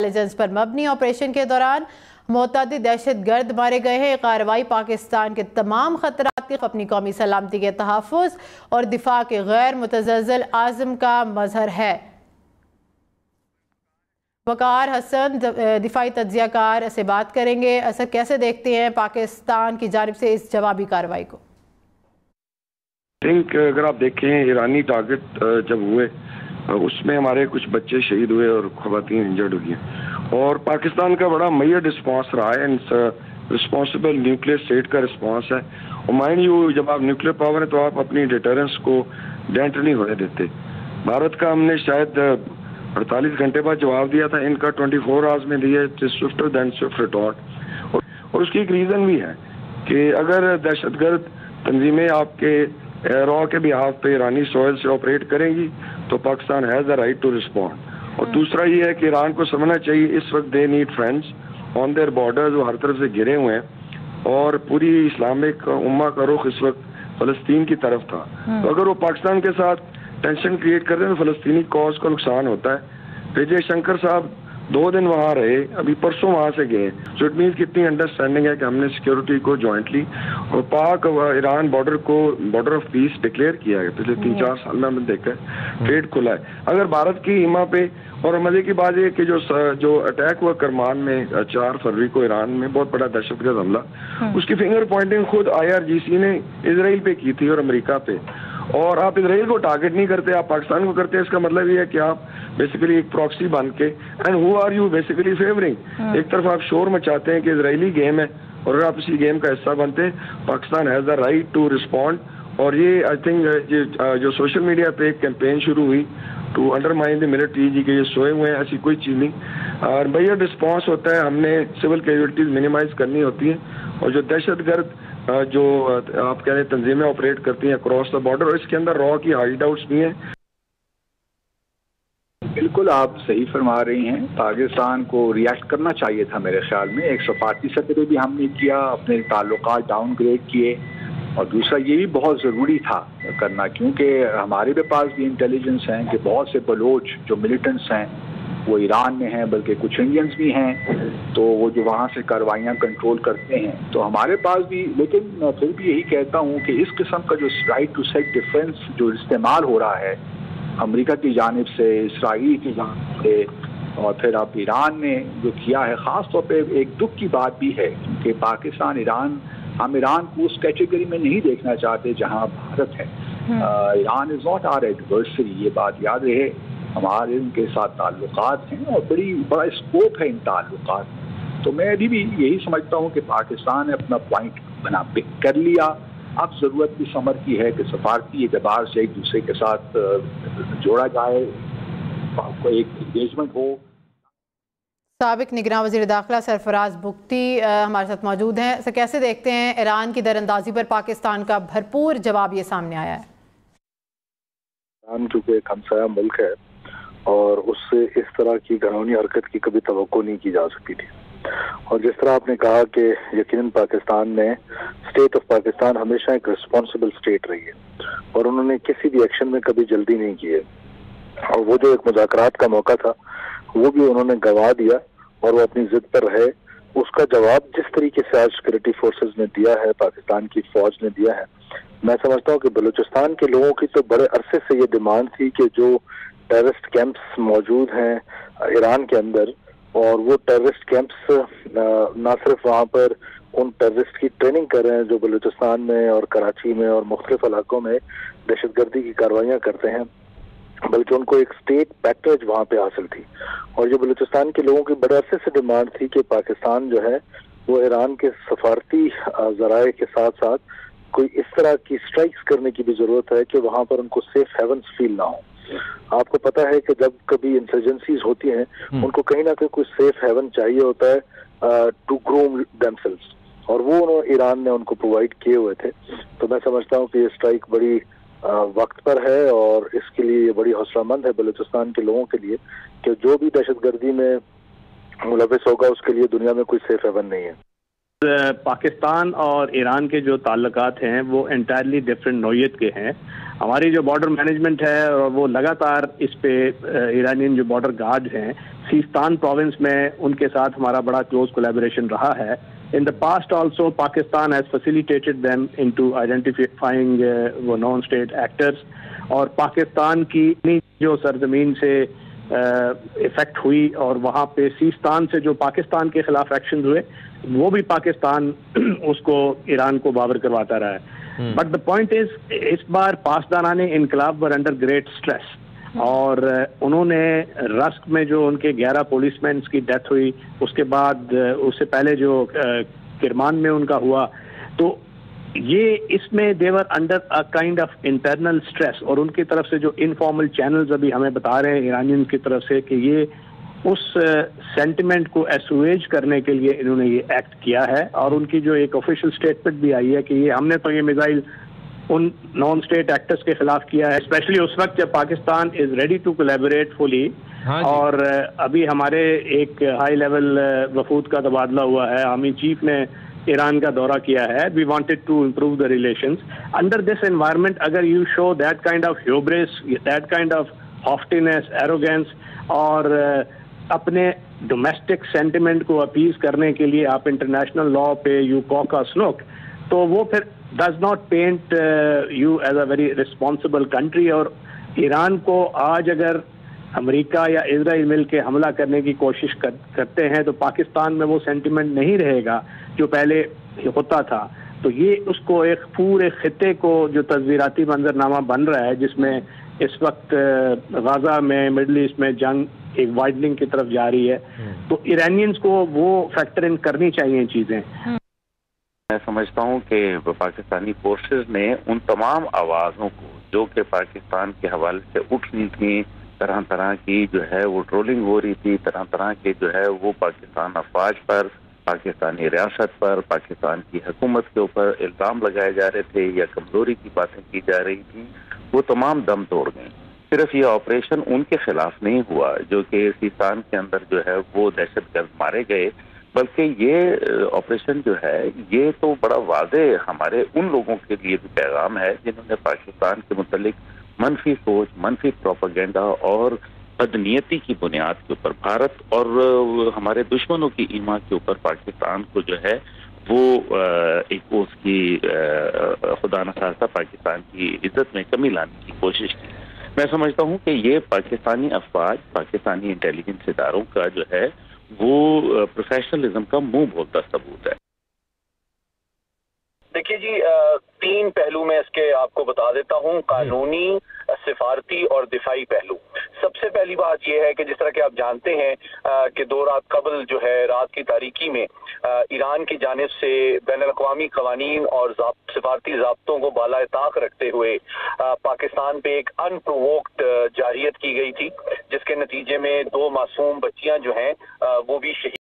Intelligence पर मबनी operation के दौरान मुतअद्दिद दहशत गर्द मारे गए हैं। कार्रवाई पाकिस्तान के तमाम खतरात के अपनी कौमी सलामती के तहफ़्फ़ुज़ और दिफा के गैर मुतज़्ज़ल आज़म का मज़हर है। वक़ार हसन दिफाई तज्ज़ियाकार से बात करेंगे। असर कैसे देखते हैं पाकिस्तान की जानिब से इस जवाबी कार्रवाई को? अगर आप देखें ईरानी टारगेट जब हुए उसमें हमारे कुछ बच्चे शहीद हुए और ख़वातीन इंजर्ड हुई हैं और पाकिस्तान का बड़ा मैयर रिस्पॉन्स रहा है। रिस्पॉन्सिबल न्यूक्लियर स्टेट का रिस्पॉन्स है और माइंड यू जब आप न्यूक्लियर पावर है तो आप अपनी डिटरेंस को डेंट नहीं होने देते। भारत का हमने शायद 48 घंटे बाद जवाब दिया था, इनका 24 आवर्स में दिया। स्विफ्टर देन स्विफ्ट रिटॉर्ट और उसकी एक रीज़न भी है कि अगर दहशतगर्द तंजीमें आपके रॉ के बिहाफ पे ईरानी सॉइल से ऑपरेट करेंगी तो Pakistan has the right to respond. और दूसरा ये है कि ईरान को समझना चाहिए इस वक्त they need friends on their borders, वो हर तरफ से घिरे हुए हैं और पूरी इस्लामिक उम्मा का रुख इस वक्त फ़लस्तीन की तरफ था। तो अगर वो पाकिस्तान के साथ टेंशन क्रिएट कर रहे हैं तो फ़लस्तीनी कॉज को नुकसान होता है। विजय शंकर साहब 2 दिन वहाँ रहे, अभी परसों वहाँ से गए। सो इट मीन्स कितनी अंडरस्टैंडिंग है कि हमने सिक्योरिटी को जॉइंटली और पाक ईरान बॉर्डर को बॉर्डर ऑफ पीस डिक्लेयर किया है। पिछले 3-4 साल में हमने देखा है ट्रेड खुला है। अगर भारत की ईमा पे और मजे की बात यह कि जो अटैक हुआ करमान में 4 फरवरी को ईरान में बहुत बड़ा दहशतगर्द हमला, उसकी फिंगर पॉइंटिंग खुद IRGC ने इसराइल पे की थी और अमेरिका पे। और आप इसराइल को टारगेट नहीं करते, आप पाकिस्तान को करते हैं। इसका मतलब ये है कि आप बेसिकली एक प्रॉक्सी बन के and who are you basically favouring. एक तरफ आप शोर मचाते हैं कि इजरायली गेम है और अगर आप इसी गेम का हिस्सा बनते हैं, Pakistan has the right to respond. और ये आई थिंक जो सोशल मीडिया पे एक कैंपेन शुरू हुई टू अंडरमाइन द मिलिट्री जी के ये सोए हुए हैं, ऐसी कोई चीज़ नहीं। और भैया रिस्पॉन्स होता है, हमने सिविल कैजुअल्टीज मिनिमाइज करनी होती है और जो दहशतगर्द जो आप कह रहे हैं तंजीमें ऑपरेट करती हैं अक्रॉस द बॉर्डर और इसके अंदर रॉ की हाइड आउट्स भी हैं। बिल्कुल आप सही फरमा रही हैं। पाकिस्तान को रिएक्ट करना चाहिए था मेरे ख्याल में। 135 पे भी हमने किया, अपने ताल्लुकात डाउनग्रेड किए और दूसरा ये भी बहुत ज़रूरी था करना क्योंकि हमारे पास भी इंटेलिजेंस हैं कि बहुत से बलोच जो मिलिटेंट्स हैं वो ईरान में हैं, बल्कि कुछ इंडियंस भी हैं, तो वो जो वहाँ से कार्रवाइयाँ कंट्रोल करते हैं तो हमारे पास भी। लेकिन फिर भी यही कहता हूँ कि इस किस्म का जो राइट टू सेल्फ डिफेंस जो इस्तेमाल हो रहा है अमेरिका की जानिब से, इसराइल की जानिब से और फिर अब ईरान ने जो किया है, ख़ास तौर पे एक दुख की बात भी है क्योंकि पाकिस्तान ईरान, हम ईरान को उस कैटेगरी में नहीं देखना चाहते जहाँ भारत है। Iran is not our adversary, ये बात याद रहे। हमारे उनके साथ ताल्लुकात हैं और बड़ा स्कोप है इन ताल्लुकात में। तो मैं अभी भी यही समझता हूँ कि पाकिस्तान ने अपना पॉइंट बना पिक कर लिया। अब ज़रूरत इस अमर की है कि सफारती एतबार से एक दूसरे के साथ जोड़ा जाए, कोई एक इंगेजमेंट हो। साबिक निगरान वज़ीर दाखिला सरफराज बुगटी हमारे साथ मौजूद हैं। सर कैसे देखते हैं ईरान की दरअंदाजी पर पाकिस्तान का भरपूर जवाब ये सामने आया है? ईरान चूँकि एक हमसाया मुल्क है और उससे इस तरह की घिनौनी हरकत की कभी तवक्को नहीं की जा सकती थी। और जिस तरह आपने कहा कि यकीनन पाकिस्तान में स्टेट ऑफ पाकिस्तान हमेशा एक रिस्पॉन्सिबल स्टेट रही है और उन्होंने किसी भी एक्शन में कभी जल्दी नहीं की है और वो जो एक मुज़ाकरात का मौका था वो भी उन्होंने गंवा दिया और वो अपनी जिद पर रहे। उसका जवाब जिस तरीके से आज सिक्योरिटी फोर्सेस ने दिया है, पाकिस्तान की फौज ने दिया है, मैं समझता हूँ कि बलूचिस्तान के लोगों की तो बड़े अरसे से ये डिमांड थी कि जो टेररिस्ट कैंप्स मौजूद हैं ईरान के अंदर और वो टेररिस्ट कैंप्स ना सिर्फ वहाँ पर उन टेररिस्ट की ट्रेनिंग कर रहे हैं जो बलूचिस्तान में और कराची में और मुख्तलिफ इलाकों में दहशतगर्दी की कार्रवाइयाँ करते हैं, बल्कि उनको एक स्टेट पैकेज वहाँ पे हासिल थी। और जो बलूचिस्तान के लोगों की बड़े अरसे से डिमांड थी कि पाकिस्तान जो है वो ईरान के सफारती ज़राए के साथ साथ कोई इस तरह की स्ट्राइक्स करने की भी ज़रूरत है कि वहाँ पर उनको सेफ हेवन्स फील ना हो। आपको पता है कि जब कभी इंसर्जेंसीज होती हैं उनको कहीं ना कहीं कोई सेफ हेवन चाहिए होता है टू ग्रूम देमसेल्व्स और वो ईरान ने उनको प्रोवाइड किए हुए थे। तो मैं समझता हूँ कि ये स्ट्राइक बड़ी वक्त पर है और इसके लिए बड़ी हौसलामंद है बलूचिस्तान के लोगों के लिए कि जो भी दहशतगर्दी में मुलविस होगा उसके लिए दुनिया में कोई सेफ हेवन नहीं है। پاکستان اور ایران کے جو تعلقات ہیں وہ انٹائرلی ڈفرینٹ نوعیت کے ہیں. ہماری جو بارڈر مینجمنٹ ہے وہ لگاتار اس پہ ایرانین جو بارڈر گارڈز ہیں سیستان پروونس میں ان کے ساتھ ہمارا بڑا کلوز کولیبوریشن رہا ہے. In the past also Pakistan has facilitated them into identifying وہ نان اسٹیٹ ایکٹرز, اور پاکستان کی جو سرزمین سے افیکٹ ہوئی اور وہاں پہ سیستان سے جو پاکستان کے خلاف ایکشن ہوئے وہ بھی پاکستان اس کو ایران کو بابر کرواتا رہا ہے. بٹ دا پوائنٹ از اس بار پاسداران انقلاب ور انڈر گریٹ اسٹریس, اور انہوں نے رسک میں جو ان کے 11 پولیس مینس کی ڈیتھ ہوئی, اس کے بعد اس سے پہلے جو کرمان میں ان کا ہوا, تو یہ اس میں they were under a kind of internal stress, اور ان کی طرف سے جو انفارمل چینلز ابھی ہمیں بتا رہے ہیں ایرانین کی طرف سے کہ یہ اس سینٹیمنٹ کو ایسویج کرنے کے لیے انہوں نے یہ ایکٹ کیا ہے. اور ان کی جو ایک آفیشیل اسٹیٹمنٹ بھی آئی ہے کہ یہ ہم نے تو یہ میزائل ان نان اسٹیٹ ایکٹرز کے خلاف کیا ہے, اسپیشلی اس وقت جب Pakistan is ready to collaborate fully. اور ابھی ہمارے ایک ہائی لیول وفود کا تبادلہ ہوا ہے, آرمی چیف نے ایران کا دورہ کیا ہے. We wanted to improve the relations under this environment. اگر you show that kind of hubris, that kind of haughtiness, arrogance, اور اپنے ڈومیسٹک سینٹیمنٹ کو اپیز کرنے کے لیے آپ انٹرنیشنل لا پہ یو کاک اے سنوک, تو وہ پھر does not paint you as a very responsible country. اور ایران کو آج اگر امریکہ یا اسرائیل مل کے حملہ کرنے کی کوشش کرتے ہیں تو پاکستان میں وہ سینٹیمنٹ نہیں رہے گا جو پہلے ہوتا تھا. تو یہ اس کو ایک پورے خطے کو جو تصویراتی منظرنامہ بن رہا ہے جس میں اس وقت غزہ میں مڈل ایسٹ میں جنگ ایک وائڈننگ کی طرف جا رہی ہے, تو ایرانینز کو وہ فیکٹر ان کرنی چاہیے چیزیں. میں سمجھتا ہوں کہ پاکستانی فورسز نے ان تمام آوازوں کو جو کہ پاکستان کے حوالے سے اٹھ رہی تھیں, طرح طرح کی جو ہے وہ ٹرولنگ ہو رہی تھی, طرح طرح کے جو ہے وہ پاکستان افواج پر, پاکستانی ریاست پر, پاکستان کی حکومت کے اوپر الزام لگائے جا رہے تھے یا کمزوری کی باتیں کی جا رہی تھیں, وہ تمام دم توڑ گئیں. صرف یہ آپریشن ان کے خلاف نہیں ہوا جو کہ سیستان کے اندر جو ہے وہ دہشت گرد مارے گئے, بلکہ یہ آپریشن جو ہے یہ تو بڑا واضح ہمارے ان لوگوں کے لیے بھی پیغام ہے جنہوں نے پاکستان کے متعلق منفی سوچ, منفی پروپیگنڈا اور بدنیتی کی بنیاد کے اوپر بھارت اور ہمارے دشمنوں کی ایما کے اوپر پاکستان کو جو ہے وہ ایک اس کی خدا نخواستہ پاکستان کی عزت میں کمی لانے کی کوشش کی. میں سمجھتا ہوں کہ یہ پاکستانی افواج, پاکستانی انٹیلیجنس اداروں کا جو ہے وہ پروفیشنلزم کا منہ بولتا ثبوت ہے. دیکھیے جی, 3 پہلو میں اس کے آپ کو بتا دیتا ہوں, قانونی, سفارتی اور دفاعی پہلو. سب سے پہلی بات یہ ہے کہ جس طرح کہ آپ جانتے ہیں کہ 2 رات قبل جو ہے رات کی تاریکی میں ایران کی جانب سے بین الاقوامی قوانین اور سفارتی ضابطوں کو بالائے طاق رکھتے ہوئے پاکستان پہ ایک ان پرووکڈ جارحیت کی گئی تھی, جس کے نتیجے میں 2 معصوم بچیاں جو ہیں وہ بھی شہید